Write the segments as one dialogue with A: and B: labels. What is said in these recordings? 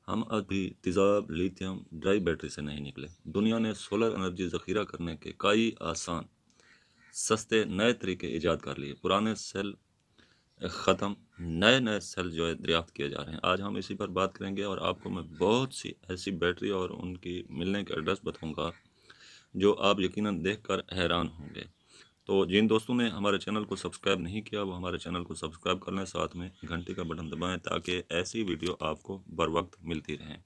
A: हम अभी तेज़ाब lithium dry battery से नहीं निकले। दुनिया ने सोलर एनर्जी ज़ख़ीरा करने के कई आसान, सस्ते नए तरीके ईजाद कर लिए। पुराने सेल ख़त्म, नए-नए सेल जो है दरियाफ़्त किए जा रहे हैं। आज हम इसी पर बात करेंगे और आपको मैं बहुत सी ऐसी बैटरी और उनकी मिलने के एड्रेस बताऊँगा, जो आप यकीनन देखकर हैरान होंगे। तो जिन दोस्तों ने हमारे चैनल को सब्सक्राइब नहीं किया, वो हमारे चैनल को सब्सक्राइब कर लें, साथ में घंटी का बटन दबाएँ ताकि ऐसी वीडियो आपको बर वक़्त मिलती रहें।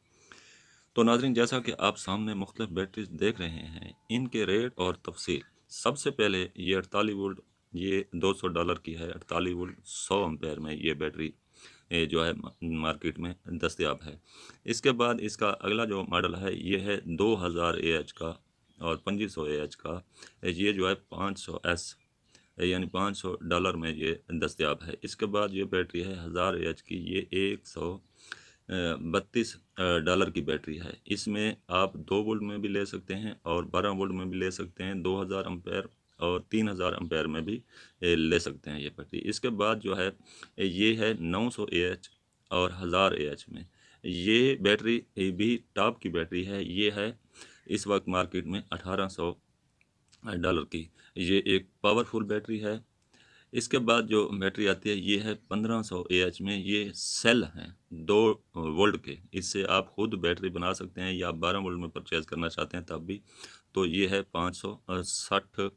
A: तो नाज़रीन, जैसा कि आप सामने मुख्तलिफ बैटरीज देख रहे हैं, इनके रेट और तफसील। सबसे पहले ये 48 वोल्ट, ये $200 की है। 48 वोल्ट 100 एम्पेयर में ये बैटरी जो है मार्केट में दस्तयाब है। इसके बाद इसका अगला जो मॉडल है ये है 2000 AH का और 2500 AH का। ये जो है 500S यानी $500 में ये दस्तयाब है। इसके बाद ये बैटरी है 1000 AH की, ये 132 डॉलर की बैटरी है। इसमें आप 2 वोल्ट में भी ले सकते हैं और 12 वोल्ट में भी ले सकते हैं, 2000 एम्पेयर और 3000 एम्पेयर में भी ले सकते हैं ये बैटरी। इसके बाद जो है ये है 900 AH और 1000 AH में। ये बैटरी भी टॉप की बैटरी है। ये है इस वक्त मार्केट में $1800 की। ये एक पावरफुल बैटरी है। इसके बाद जो बैटरी आती है ये है 1500 AH में। ये सेल हैं 2 वोल्ट के। इससे आप खुद बैटरी बना सकते हैं या आप 12 वोल्ट में परचेज़ करना चाहते हैं तब भी। तो ये है $560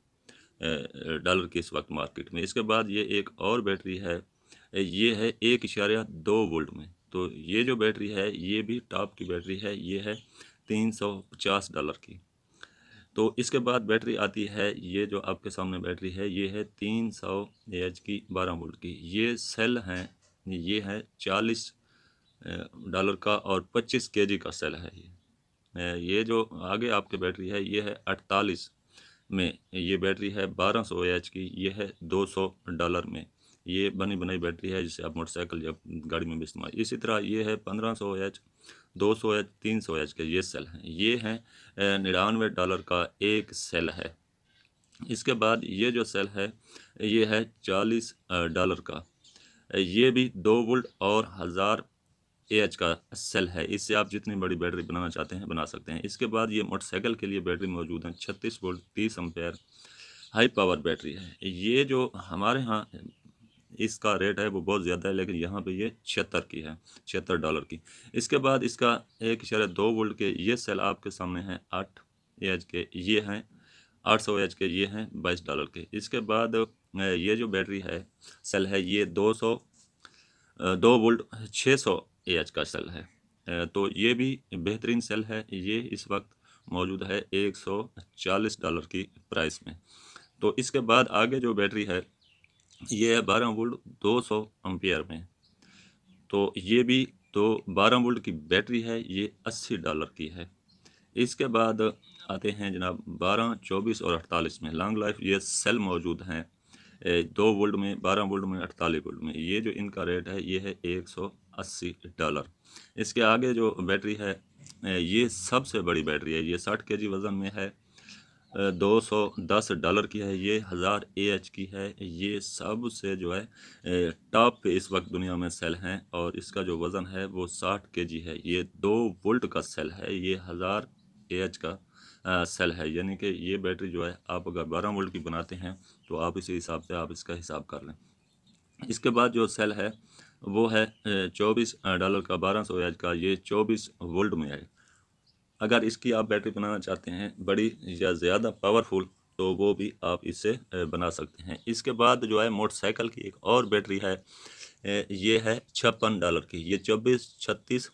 A: की इस वक्त मार्केट में। इसके बाद ये एक और बैटरी है, ये है 1.2 वोल्ट में। तो ये जो बैटरी है ये भी टॉप की बैटरी है। ये है $350 की। तो इसके बाद बैटरी आती है, ये जो आपके सामने बैटरी है ये है 300 AH की 12 वोल्ट की। ये सेल हैं, ये है $40 का और 25 केजी का सेल है ये। ये जो आगे आपके बैटरी है ये है 48 में। ये बैटरी है 1200 AH की। ये है $200 में। ये बनी बनाई बैटरी है जिसे आप मोटरसाइकिल या गाड़ी में भी इस्तेमाल। इसी तरह ये है 1500 AH, 200 AH, 300 AH के ये सेल हैं। ये हैं $99 का एक सेल है। इसके बाद ये जो सेल है ये है $40 का। ये भी 2 वोल्ट और 1000 AH का सेल है। इससे आप जितनी बड़ी बैटरी बनाना चाहते हैं बना सकते हैं। इसके बाद ये मोटरसाइकिल के लिए बैटरी मौजूद है। 36 volt 30 ampere high power battery है। ये जो हमारे यहाँ इसका रेट है वो बहुत ज़्यादा है, लेकिन यहाँ पे ये 76 की है, $76 की। इसके बाद इसका 1.2 वोल्ट के ये सेल आपके सामने हैं 8 AH के। ये हैं 800 AH के, ये हैं $22 के। इसके बाद ये जो बैटरी है सेल है ये 2 वोल्ट 600 AH का सेल है। तो ये भी बेहतरीन सेल है। ये इस वक्त मौजूद है $140 की प्राइस में। तो इसके बाद आगे जो बैटरी है ये है 12 वोल्ट 200 एम्पियर में। तो ये भी तो 12 वोल्ट की बैटरी है, ये $80 की है। इसके बाद आते हैं जनाब 12, 24 और 48 में। लॉन्ग लाइफ ये सेल मौजूद हैं 2 वोल्ट में, 12 वोल्ट में, 48 वोल्ट में। ये जो इनका रेट है ये है $180। इसके आगे जो बैटरी है ये सबसे बड़ी बैटरी है। ये 60 केजी वज़न में है, $210 की है। ये 1000 AH की है। ये सबसे जो है टॉप पे इस वक्त दुनिया में सेल हैं और इसका जो वज़न है वो 60 केजी है। ये 2 वोल्ट का सेल है। ये 1000 AH का सेल है। यानी कि ये बैटरी जो है आप अगर 12 वोल्ट की बनाते हैं तो आप इसी हिसाब से आप इसका हिसाब कर लें। इसके बाद जो सेल है वो है $24 का 1200 AH का। ये 24 वोल्ट में है। अगर इसकी आप बैटरी बनाना चाहते हैं बड़ी या ज़्यादा पावरफुल तो वो भी आप इससे बना सकते हैं। इसके बाद जो है मोटरसाइकिल की एक और बैटरी है, ये है $56 की। ये 24, 36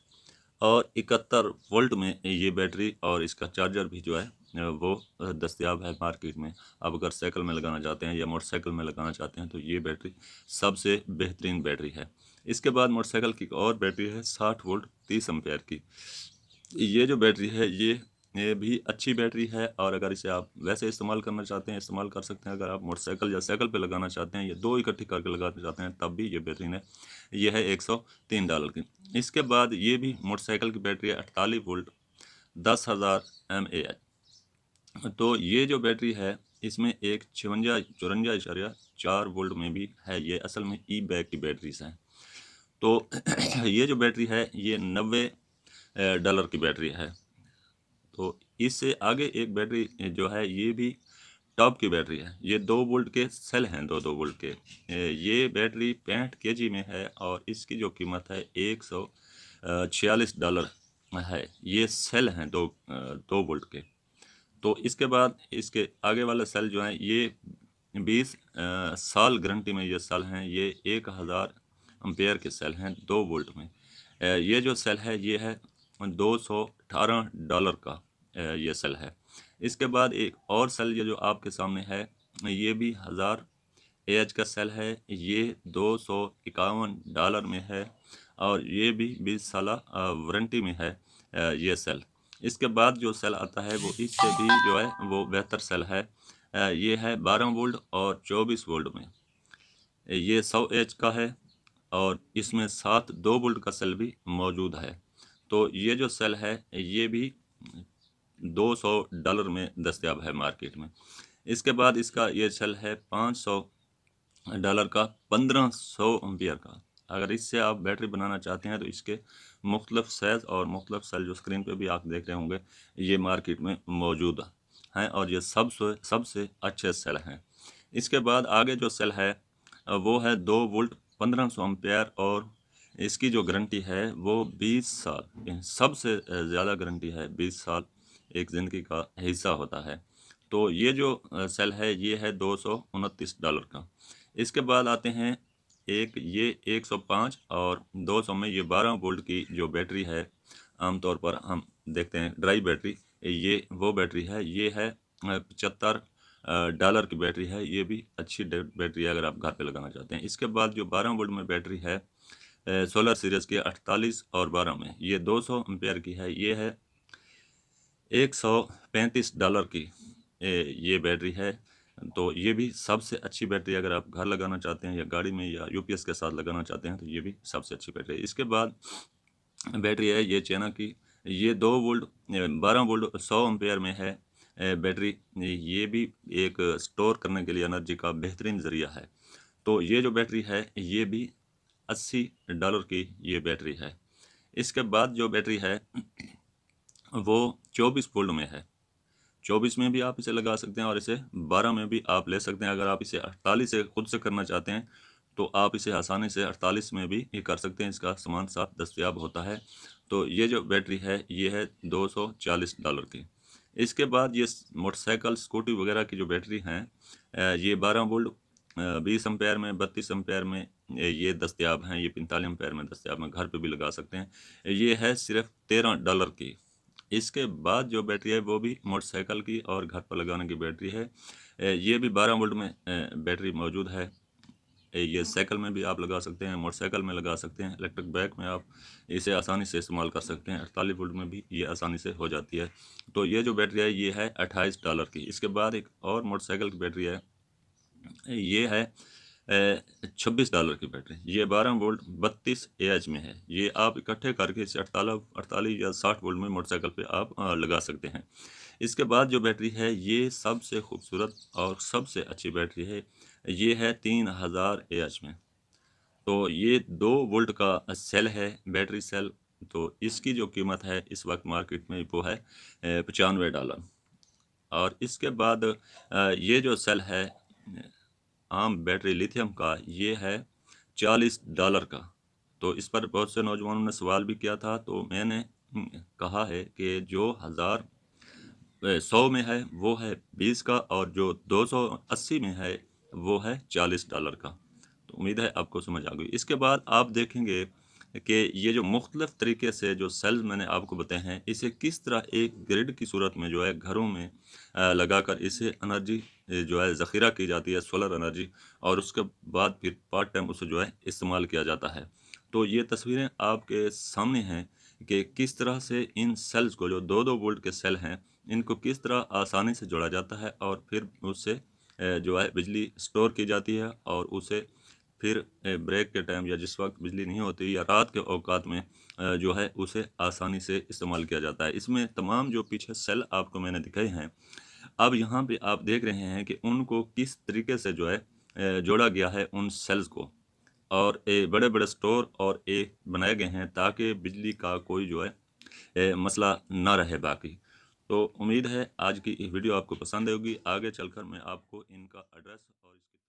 A: और 71 वोल्ट में ये बैटरी और इसका चार्जर भी जो है वो दस्तयाब है मार्केट में। आप अगर साइकिल में लगाना चाहते हैं या मोटरसाइकिल में लगाना चाहते हैं तो ये बैटरी सबसे बेहतरीन बैटरी है। इसके बाद मोटरसाइकिल की एक और बैटरी है 60 वोल्ट 30 एम्पेयर की। ये जो बैटरी है ये भी अच्छी बैटरी है और अगर इसे आप वैसे इस्तेमाल करना चाहते हैं इस्तेमाल कर सकते हैं। अगर आप मोटरसाइकिल या साइकिल पे लगाना चाहते हैं या दो इकट्ठी करके लगाना चाहते हैं तब भी ये बेहतरीन है। ये है $103 की। इसके बाद ये भी मोटरसाइकिल की बैटरी है 48 वोल्ट 10,000 mAh। तो ये जो बैटरी है इसमें एक 54.4 वोल्ट में भी है। ये असल में ई बैग की बैटरीज हैं। तो ये जो बैटरी है ये 90 डॉलर की बैटरी है। तो इससे आगे एक बैटरी जो है ये भी टॉप की बैटरी है। ये 2 वोल्ट के सेल हैं, 2-2 वोल्ट के। ये बैटरी 65 केजी में है और इसकी जो कीमत है $146 है। ये सेल हैं 2 वोल्ट के। तो इसके बाद इसके आगे वाले सेल जो हैं ये 20 साल गारंटी में ये सेल हैं। ये 1000 एम्पेयर के सेल हैं 2 वोल्ट में। ये जो सेल है ये है $218 का ये सेल है। इसके बाद एक और सेल ये जो आपके सामने है ये भी 1000 एच का सेल है। ये $251 में है और ये भी 20 साल वारंटी में है ये सेल। इसके बाद जो सेल आता है वो इससे भी जो है वो बेहतर सेल है। ये है 12 वोल्ट और 24 वोल्ट में। ये 100 एच का है और इसमें साथ 2 वोल्ट का सेल भी मौजूद है। तो ये जो सेल है ये भी $200 में दस्तयाब है मार्केट में। इसके बाद इसका ये सेल है $500 का 1500 एम्पियर का। अगर इससे आप बैटरी बनाना चाहते हैं तो इसके मुख्तलिफ साइज़ और मुख्तलिफ सेल जो स्क्रीन पे भी आप देख रहे होंगे ये मार्केट में मौजूद हैं और ये सबसे अच्छे सेल हैं। इसके बाद आगे जो सेल है वो है 2 वोल्ट 1500 एम्पियर और इसकी जो गारंटी है वो 20 साल, सबसे ज़्यादा गारंटी है 20 साल एक ज़िंदगी का हिस्सा होता है। तो ये जो सेल है ये है $229 का। इसके बाद आते हैं ये 105 और 200 में ये 12 वोल्ट की जो बैटरी है। आमतौर पर हम देखते हैं ड्राई बैटरी, ये वो बैटरी है। ये है $75 की बैटरी है। ये भी अच्छी बैटरी है अगर आप घर पे लगाना चाहते हैं। इसके बाद जो 12 वोल्ट में बैटरी है सोलर सीरीज़ की 48 और 12 में ये 200 एम्पेयर की है। ये है $135 की ये बैटरी है। तो ये भी सबसे अच्छी बैटरी अगर आप घर लगाना चाहते हैं या गाड़ी में या यूपीएस के साथ लगाना चाहते हैं तो ये भी सबसे अच्छी बैटरी है। इसके बाद बैटरी है ये चाइना की। ये 2 वोल्ट 12 वोल्ट 100 एम्पेयर में है बैटरी। ये भी एक स्टोर करने के लिए एनर्जी का बेहतरीन ज़रिया है। तो ये जो बैटरी है ये भी $80 की ये बैटरी है। इसके बाद जो बैटरी है वो 24 वोल्ट में है। 24 में भी आप इसे लगा सकते हैं और इसे 12 में भी आप ले सकते हैं। अगर आप इसे 48 से खुद से करना चाहते हैं तो आप इसे आसानी से 48 में भी ये कर सकते हैं। इसका सामान साथ दस्तयाब होता है। तो ये जो बैटरी है ये है $240 की। इसके बाद ये मोटरसाइकिल स्कूटी वगैरह की जो बैटरी हैं ये 12 वोल्ट 20 एम्पेयर में 32 एम्पेयर में ये दस्तयाब हैं। ये 45 एम्पेयर में दस्तयाब हैं, घर पे भी लगा सकते हैं। ये है सिर्फ $13 की। इसके बाद जो बैटरी है वो भी मोटरसाइकिल की और घर पर लगाने की बैटरी है। ये भी 12 वोल्ट में बैटरी मौजूद है। ये साइकिल में भी आप लगा सकते हैं, मोटरसाइकिल में लगा सकते हैं, इलेक्ट्रिक बाइक में आप इसे आसानी से इस्तेमाल कर सकते हैं। 48 वोल्ट में भी ये आसानी से हो जाती है। तो ये जो बैटरी है ये है $28 की। इसके बाद एक और मोटरसाइकिल की बैटरी है, ये है $26 की बैटरी। ये 12 वोल्ट 32 AH में है। ये आप इकट्ठे करके इसे 48 या 60 वोल्ट में मोटरसाइकिल पे आप लगा सकते हैं। इसके बाद जो बैटरी है ये सबसे खूबसूरत और सबसे अच्छी बैटरी है। ये है 3000 AH में। तो ये 2 वोल्ट का सेल है, बैटरी सेल। तो इसकी जो कीमत है इस वक्त मार्केट में वो है $95। और इसके बाद ये जो सेल है आम बैटरी लिथियम का ये है $40 का। तो इस पर बहुत से नौजवानों ने सवाल भी किया था। तो मैंने कहा है कि जो 100 में है वो है 20 का और जो 280 में है वो है $40 का। तो उम्मीद है आपको समझ आ गई। इसके बाद आप देखेंगे कि ये जो मुख्तलिफ़ तरीके से जो सेल्स मैंने आपको बताए हैं इसे किस तरह एक ग्रिड की सूरत में जो है घरों में लगाकर इसे एनर्जी जो है ज़ख़ीरा की जाती है, सोलर एनर्जी, और उसके बाद फिर पार्ट टाइम उसे जो है इस्तेमाल किया जाता है। तो ये तस्वीरें आपके सामने हैं कि किस तरह से इन सेल्स को जो 2-2 वोल्ट के सेल हैं इनको किस तरह आसानी से जोड़ा जाता है और फिर उससे जो है बिजली स्टोर की जाती है और उसे फिर ब्रेक के टाइम या जिस वक्त बिजली नहीं होती या रात के औकात में जो है उसे आसानी से इस्तेमाल किया जाता है। इसमें तमाम जो पीछे सेल आपको मैंने दिखाए हैं, अब यहाँ पे आप देख रहे हैं कि उनको किस तरीके से जो है जोड़ा गया है उन सेल्स को, और बड़े बड़े स्टोर और बनाए गए हैं ताकि बिजली का कोई जो है मसला ना रहे बाकी। तो उम्मीद है आज की वीडियो आपको पसंद होगी। आगे चलकर मैं आपको इनका एड्रेस और इसकी